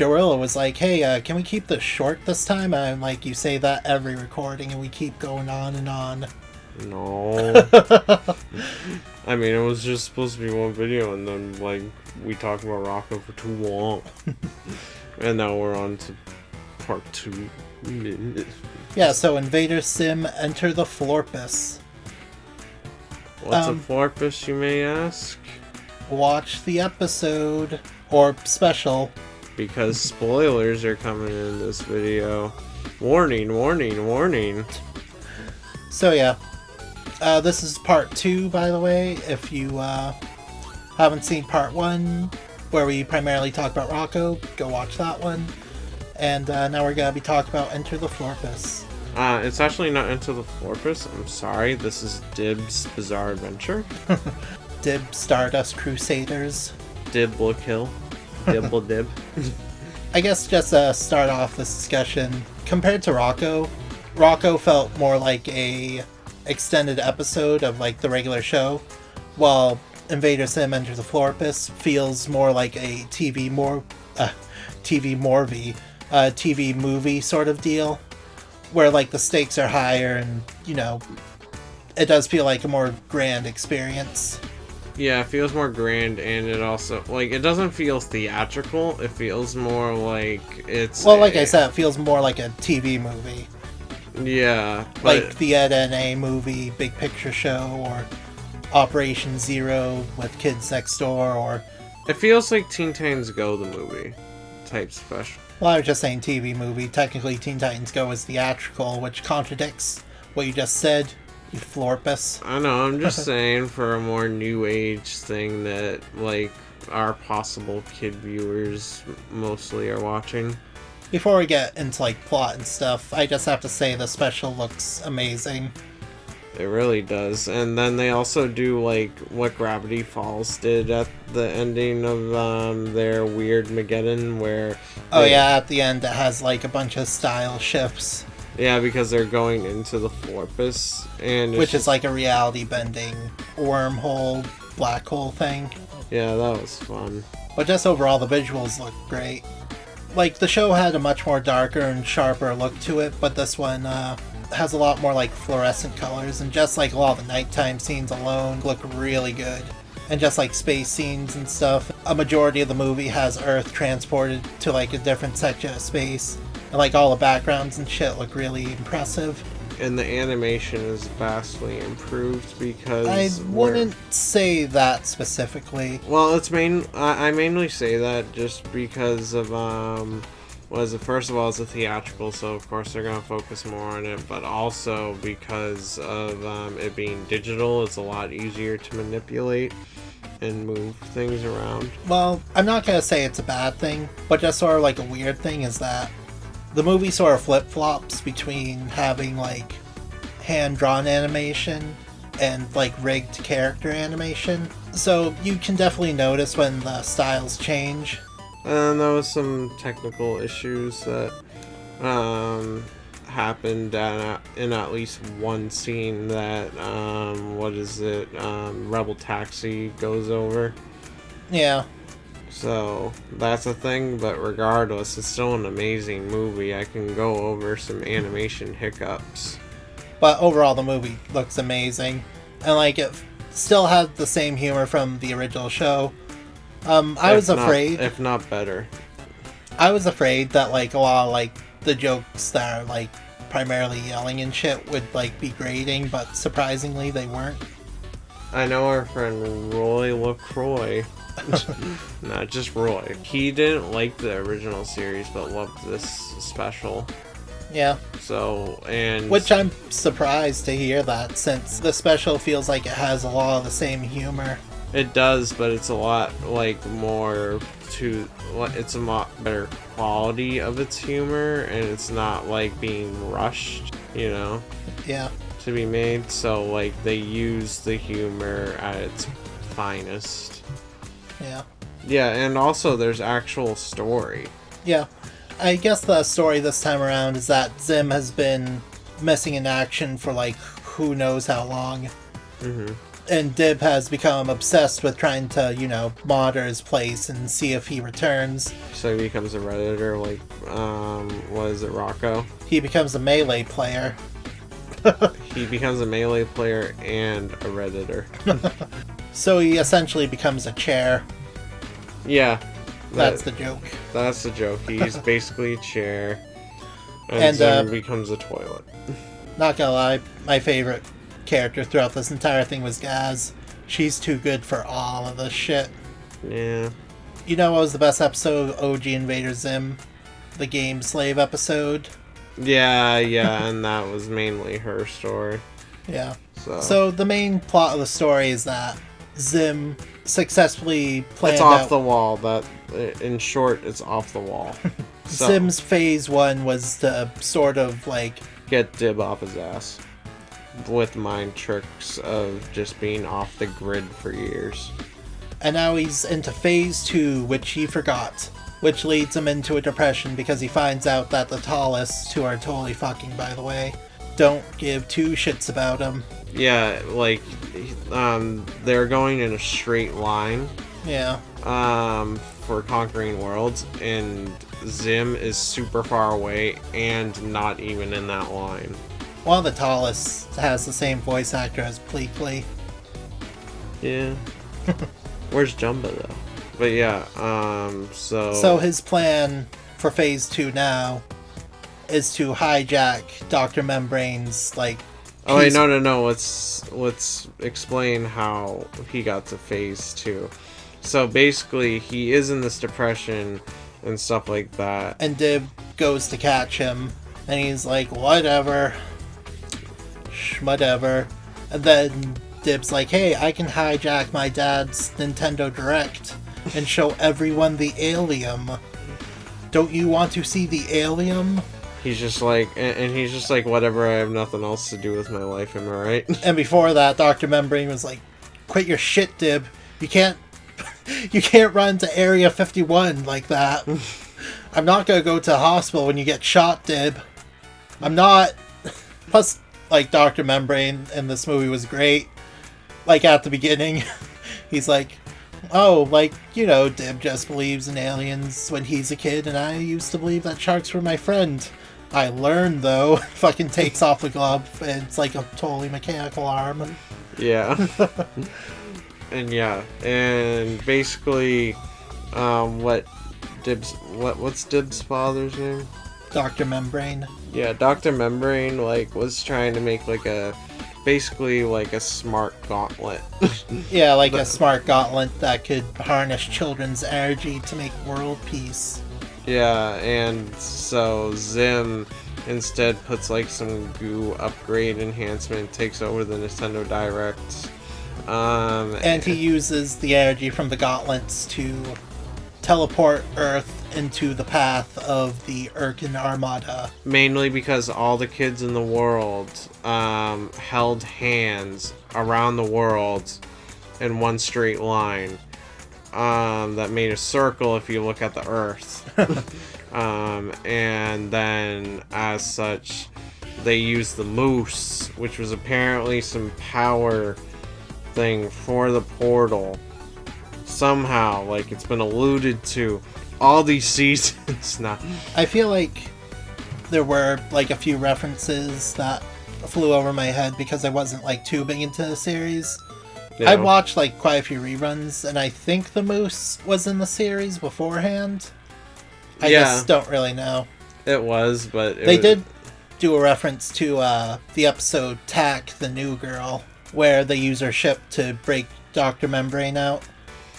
Jorilla was like, hey, can we keep this short this time? And I'm like, you say that every recording and we keep going on and on. No. I mean, it was just supposed to be one video, and then, like, we talked about Rocco for too long. And now we're on to part 2. Yeah, so Invader Zim, enter the Florpus. What's a Florpus, you may ask? Watch the episode, or special. Because spoilers are coming in this video. Warning, warning, warning. So yeah, this is part 2, by the way. If you haven't seen part 1, where we primarily talk about Rocco, go watch that one. And now we're going to be talking about Enter the Florpus. It's actually not Enter the Florpus. I'm sorry. This is Dib's Bizarre Adventure. Dib Stardust Crusaders. Dib will kill. Dib will dib. I guess just to start off this discussion, compared to Rocco, Rocco felt more like a extended episode of like the regular show, while Invader Zim Enter the Florpus feels more like a TV movie sort of deal, where like the stakes are higher and, you know, it does feel like a more grand experience. Yeah, it feels more grand, and it also, like, it doesn't feel theatrical. It feels more like it's... Well, like I said, it feels more like a TV movie. Yeah. But... like the Ed N.A. movie, Big Picture Show, or Operation Zero with Kids Next Door, or... It feels like Teen Titans Go, the movie, type special. Well, I was just saying TV movie. Technically, Teen Titans Go is theatrical, which contradicts what you just said, you Florpus. I know, I'm just saying for a more new age thing that, like, our possible kid viewers mostly are watching. Before we get into, like, plot and stuff, I just have to say the special looks amazing. It really does. And then they also do, like, what Gravity Falls did at the ending of their Weird Mageddon, where... Oh, yeah, at the end it has, like, a bunch of style shifts. Yeah, because they're going into the Florpus, and which is like a reality-bending wormhole, black hole thing. Yeah, that was fun. But just overall, the visuals look great. Like, the show had a much more darker and sharper look to it, but this one has a lot more, like, fluorescent colors, and just, like, a lot of the nighttime scenes alone look really good. And just, like, space scenes and stuff. A majority of the movie has Earth transported to, like, a different section of space. And, like, all the backgrounds and shit look really impressive. And the animation is vastly improved because... I wouldn't say that specifically. Well, I mainly say that just because of, first of all, it's a theatrical, so of course they're going to focus more on it, but also because of it being digital, it's a lot easier to manipulate and move things around. Well, I'm not going to say it's a bad thing, but just sort of like a weird thing is that the movie sort of flip-flops between having, like, hand-drawn animation and, like, rigged character animation. So you can definitely notice when the styles change. And there was some technical issues that happened in at least one scene that, Rebel Taxi goes over. Yeah. So, that's a thing, but regardless, it's still an amazing movie. I can go over some animation hiccups. But overall, the movie looks amazing. And, like, it still had the same humor from the original show. I was afraid... If not better. I was afraid that, like, a lot of, like, the jokes that are, like, primarily yelling and shit would, like, be grating, but surprisingly, they weren't. I know our friend Roy LaCroix... Not just Roy. He didn't like the original series, but loved this special. Yeah. So, and... Which I'm surprised to hear that, since the special feels like it has a lot of the same humor. It does, but it's a lot, like, more to... It's a lot better quality of its humor, and it's not, like, being rushed, you know? Yeah. To be made, so, like, they use the humor at its finest. Yeah. Yeah, and also there's actual story. Yeah. I guess the story this time around is that Zim has been missing in action for, like, who knows how long. Mm-hmm. And Dib has become obsessed with trying to, monitor his place and see if he returns. So he becomes a Redditor, like, what is it, Rocco? He becomes a melee player. He becomes a melee player and a Redditor. So he essentially becomes a chair. Yeah. That's the joke. That's the joke. He's basically a chair. And Zim becomes a toilet. Not gonna lie, my favorite character throughout this entire thing was Gaz. She's too good for all of this shit. Yeah. You know what was the best episode of OG Invader Zim? The Game Slave episode? Yeah, and that was mainly her story. Yeah. So the main plot of the story is that Zim successfully planned It's off out... the wall. That, in short, it's off the wall. So, Zim's phase 1 was to sort of like... get Dib off his ass. With mind tricks of just being off the grid for years. And now he's into phase 2, which he forgot. Which leads him into a depression because he finds out that the Tallists, who are totally fucking, by the way, don't give two shits about him. Yeah, like, they're going in a straight line. Yeah. For conquering worlds, and Zim is super far away and not even in that line. One of the Tallists has the same voice actor as Pleakley. Yeah. Where's Jumba though? But yeah, So his plan for phase 2 now is to hijack Dr. Membrane's, like... Oh wait, no. Let's explain how he got to phase 2. So basically, he is in this depression and stuff like that. And Dib goes to catch him, and he's like, whatever. Whatever. And then Dib's like, hey, I can hijack my dad's Nintendo Direct and show everyone the Alien. Don't you want to see the Alien? He's just like, and he's just like, whatever, I have nothing else to do with my life, am I right? And before that, Dr. Membrane was like, quit your shit, Dib. You can't run to Area 51 like that. I'm not gonna go to the hospital when you get shot, Dib. I'm not. Plus, like, Dr. Membrane in this movie was great. Like, at the beginning, he's like, oh, like, Dib just believes in aliens when he's a kid, and I used to believe that sharks were my friend. I learned, though. Fucking takes off the glove, and it's like a totally mechanical arm. Yeah. And basically, what's Dib's father's name? Dr. Membrane. Yeah, Dr. Membrane, like, was trying to make, like, basically, like, a smart gauntlet. Yeah, like a smart gauntlet that could harness children's energy to make world peace. Yeah, and so Zim instead puts, like, some goo upgrade enhancement, takes over the Nintendo Direct. And he uses the energy from the gauntlets to teleport Earth into the path of the Urkin Armada. Mainly because all the kids in the world held hands around the world in one straight line that made a circle if you look at the Earth. And then, as such, they used the moose, which was apparently some power thing for the portal. Somehow, like, it's been alluded to all these seasons now. I feel like there were, like, a few references that flew over my head because I wasn't, like, too big into the series. Yeah. I watched, like, quite a few reruns, and I think the moose was in the series beforehand. I just don't really know. It was, but... They did do a reference to the episode Tack, the New Girl, where they use her ship to break Dr. Membrane out.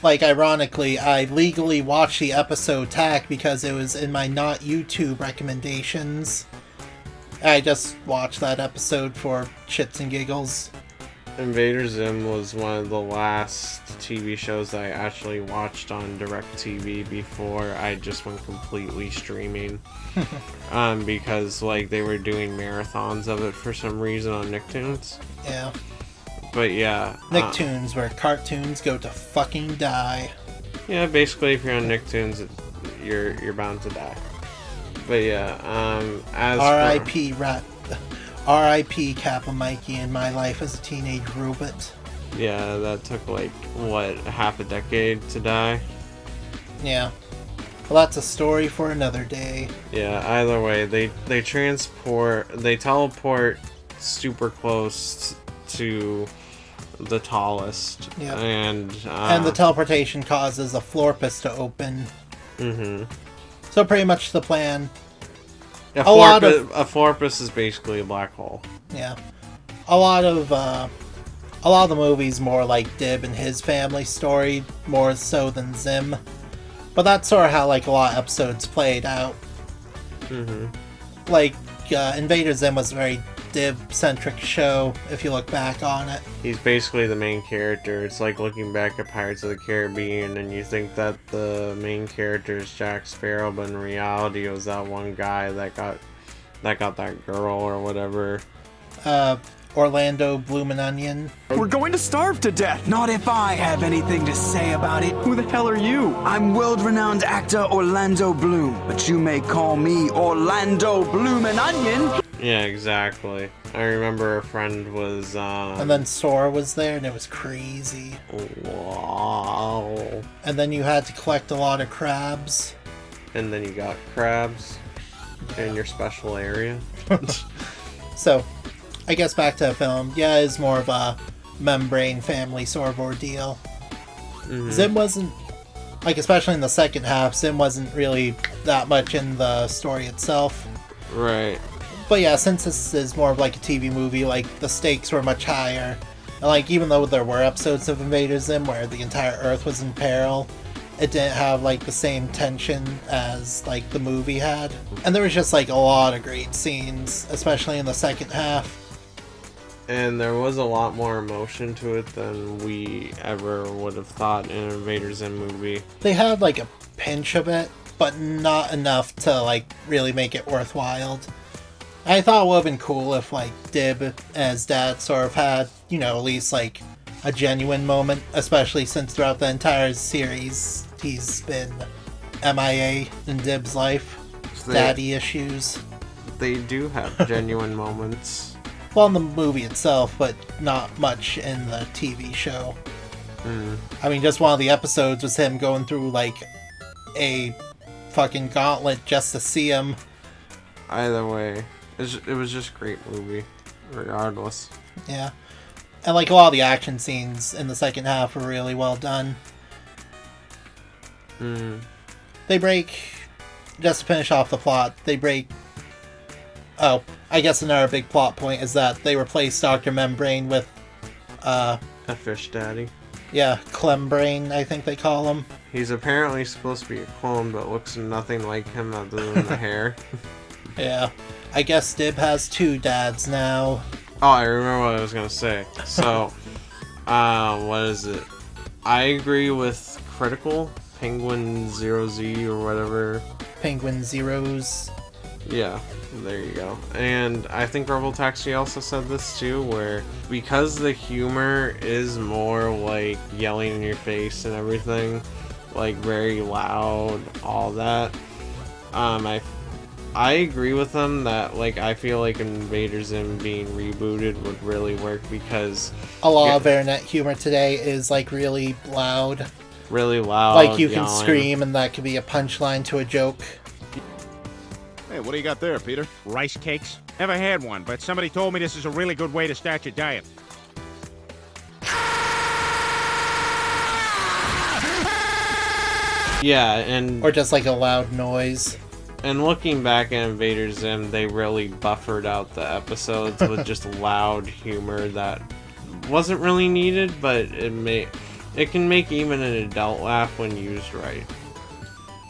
Like, ironically, I legally watched the episode Tack because it was in my not YouTube recommendations. I just watched that episode for shits and giggles. Invader Zim was one of the last TV shows that I actually watched on DirecTV before I just went completely streaming. Because, like, they were doing marathons of it for some reason on Nicktoons. Yeah. But yeah. Nicktoons, where cartoons go to fucking die. Yeah, basically, if you're on Nicktoons, you're bound to die. But yeah, as R.I.P. R.I.P. Kappa Mikey in my life as a teenage robot. Yeah, that took like, what, half a decade to die? Yeah. Well, that's a story for another day. Yeah, either way, they teleport super close to the tallest. Yep. And the teleportation causes a Florpus to open. Mm-hmm. So pretty much the plan. A Florpus is basically a black hole. Yeah. A lot of the movies more like Dib and his family story, more so than Zim. But that's sort of how like a lot of episodes played out. Mm-hmm. Like Invader Zim was a very Dib-centric show, if you look back on it. He's basically the main character. It's like looking back at Pirates of the Caribbean and you think that the main character is Jack Sparrow, but in reality it was that one guy that got that girl or whatever. Orlando Bloomin' Onion. We're going to starve to death. Not if I have anything to say about it. Who the hell are you? I'm world-renowned actor Orlando Bloom, but you may call me Orlando Bloomin' Onion. Yeah, exactly. I remember a friend was and then Sora was there and it was crazy. Wow. And then you had to collect a lot of crabs. And then you got crabs in your special area. So, I guess back to the film. Yeah, it's more of a membrane family sort of ordeal. Mm-hmm. Zim wasn't, like, especially in the second half, Zim wasn't really that much in the story itself. Right. But yeah, since this is more of like a TV movie, like, the stakes were much higher. And like, even though there were episodes of Invader Zim where the entire Earth was in peril, it didn't have like the same tension as like the movie had. And there was just like a lot of great scenes, especially in the second half. And there was a lot more emotion to it than we ever would have thought in an Invader Zim movie. They had like a pinch of it, but not enough to like really make it worthwhile. I thought it would have been cool if like Dib as dad sort of had, you know, at least like a genuine moment, especially since throughout the entire series he's been MIA in Dib's life. So daddy issues. They do have genuine moments. Well, in the movie itself, but not much in the TV show. Mm. I mean, just one of the episodes was him going through, like, a fucking gauntlet just to see him. Either way, it was just a great movie, regardless. Yeah. And, like, a lot of the action scenes in the second half were really well done. Mm. They break, just to finish off the plot, oh, I guess another big plot point is that they replaced Dr. Membrane with, a fish daddy. Yeah, Clembrain, I think they call him. He's apparently supposed to be a clone, but looks nothing like him other than the hair. Yeah. I guess Dib has two dads now. Oh, I remember what I was gonna say. So, what is it? I agree with Critical, Penguin 0Z or whatever. Penguin Zeros. Yeah, there you go. And I think Rebel Taxi also said this too, where because the humor is more like yelling in your face and everything, like very loud, all that, I agree with them that like I feel like Invader Zim being rebooted would really work because a lot of internet humor today is like really loud. Really loud. Like you can yelling. scream and that could be a punchline to a joke. Hey, what do you got there, Peter? Rice cakes? Never had one, but somebody told me this is a really good way to start your diet. Yeah, and... Or just like a loud noise. And looking back at Invader Zim, they really buffered out the episodes with just loud humor that wasn't really needed, but it can make even an adult laugh when used right.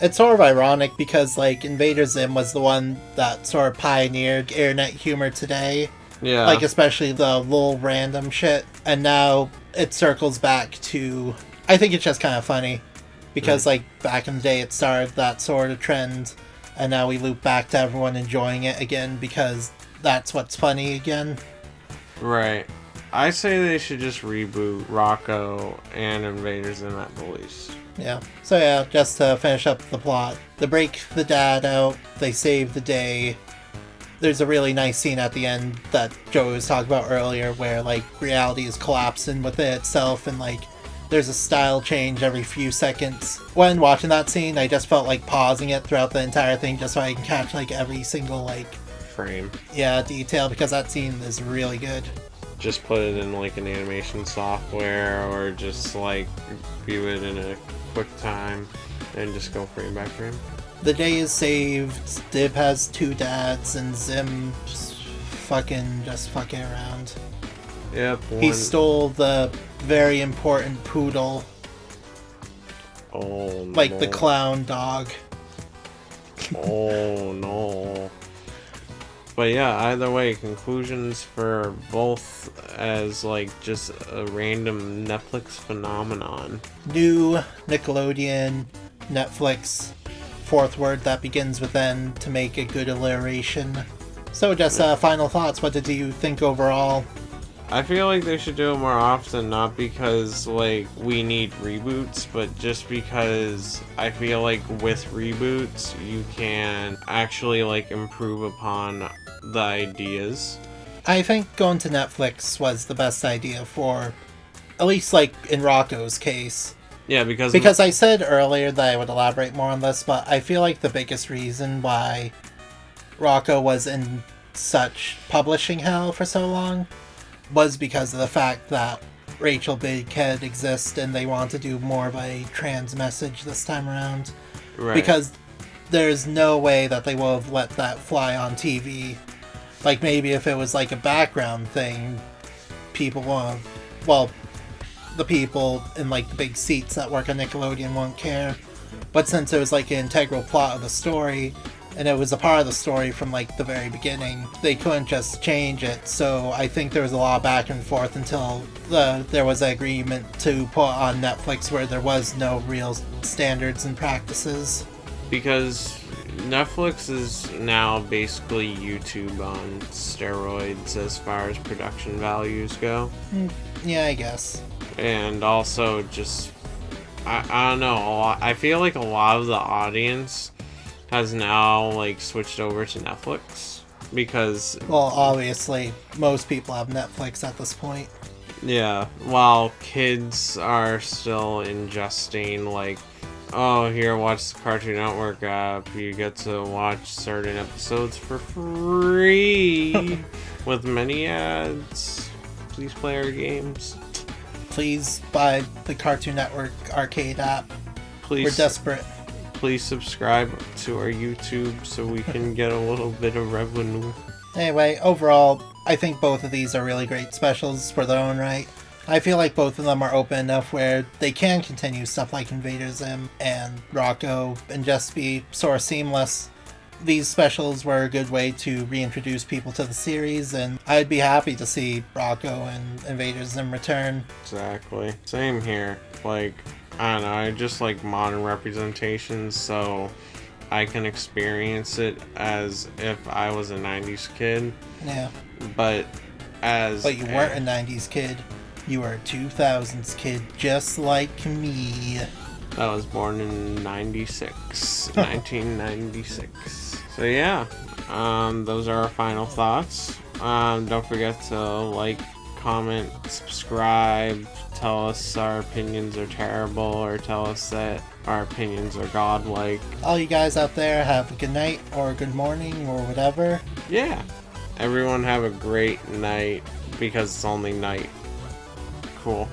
It's sort of ironic because, like, Invader Zim was the one that sort of pioneered internet humor today. Yeah. Like, especially the little random shit. And now it circles back to... I think it's just kind of funny. Because, like, back in the day it started that sort of trend. And now we loop back to everyone enjoying it again because that's what's funny again. Right. I say they should just reboot Rocco and Invader Zim at the least. Yeah. So yeah, just to finish up the plot. They break the dad out, they save the day, there's a really nice scene at the end that Joey was talking about earlier where, like, reality is collapsing within itself and, like, there's a style change every few seconds. When watching that scene, I just felt like pausing it throughout the entire thing just so I can catch, like, every single, like... frame. Yeah, detail, because that scene is really good. Just put it in, like, an animation software or just, like, view it in a quick time and just go frame by frame. The day is saved, Dib has 2 dads, and Zim just fucking around. Yep. He stole the very important poodle. Oh, no. Like the clown dog. Oh, no. But yeah, either way, conclusions for both as, like, just a random Netflix phenomenon. New Nickelodeon Netflix, 4th word that begins with N to make a good alliteration. So just final thoughts, what did you think overall? I feel like they should do it more often, not because, like, we need reboots, but just because I feel like with reboots, you can actually, like, improve upon the ideas. I think going to Netflix was the best idea for, at least, like, in Rocco's case. Yeah, because I said earlier that I would elaborate more on this, but I feel like the biggest reason why Rocco was in such publishing hell for so long was because of the fact that Rachel Bighead exists and they want to do more of a trans message this time around. right. Because there's no way that they will have let that fly on TV. Like, maybe if it was like a background thing, people won't... Well, the people in, like, the big seats that work on Nickelodeon won't care. But since it was, like, an integral plot of the story, and it was a part of the story from, like, the very beginning, they couldn't just change it. So I think there was a lot of back and forth until there was an agreement to put on Netflix where there was no real standards and practices. Because Netflix is now basically YouTube on steroids as far as production values go. Yeah, I guess. And also just, I don't know, I feel like a lot of the audience has now, like, switched over to Netflix because... Well, obviously, most people have Netflix at this point. Yeah, while kids are still ingesting, like, oh, here, watch the Cartoon Network app, you get to watch certain episodes for free with many ads. Please play our games. Please buy the Cartoon Network arcade app. Please, We're desperate. Please subscribe to our YouTube so we can get a little bit of revenue. Anyway, overall, I think both of these are really great specials for their own right. I feel like both of them are open enough where they can continue stuff like Invader Zim and Rocco and just be sort of seamless. These specials were a good way to reintroduce people to the series, and I'd be happy to see Rocco and Invader Zim return. Exactly. Same here. Like, I don't know, I just like modern representations so I can experience it as if I was a 90s kid. Yeah. But you weren't a 90s kid. You were a 2000s kid, just like me. I was born in 1996. So yeah, those are our final thoughts. Don't forget to like, comment, subscribe, tell us our opinions are terrible, or tell us that our opinions are godlike. All you guys out there, have a good night, or a good morning, or whatever. Yeah. Everyone have a great night, because it's only night. Cool.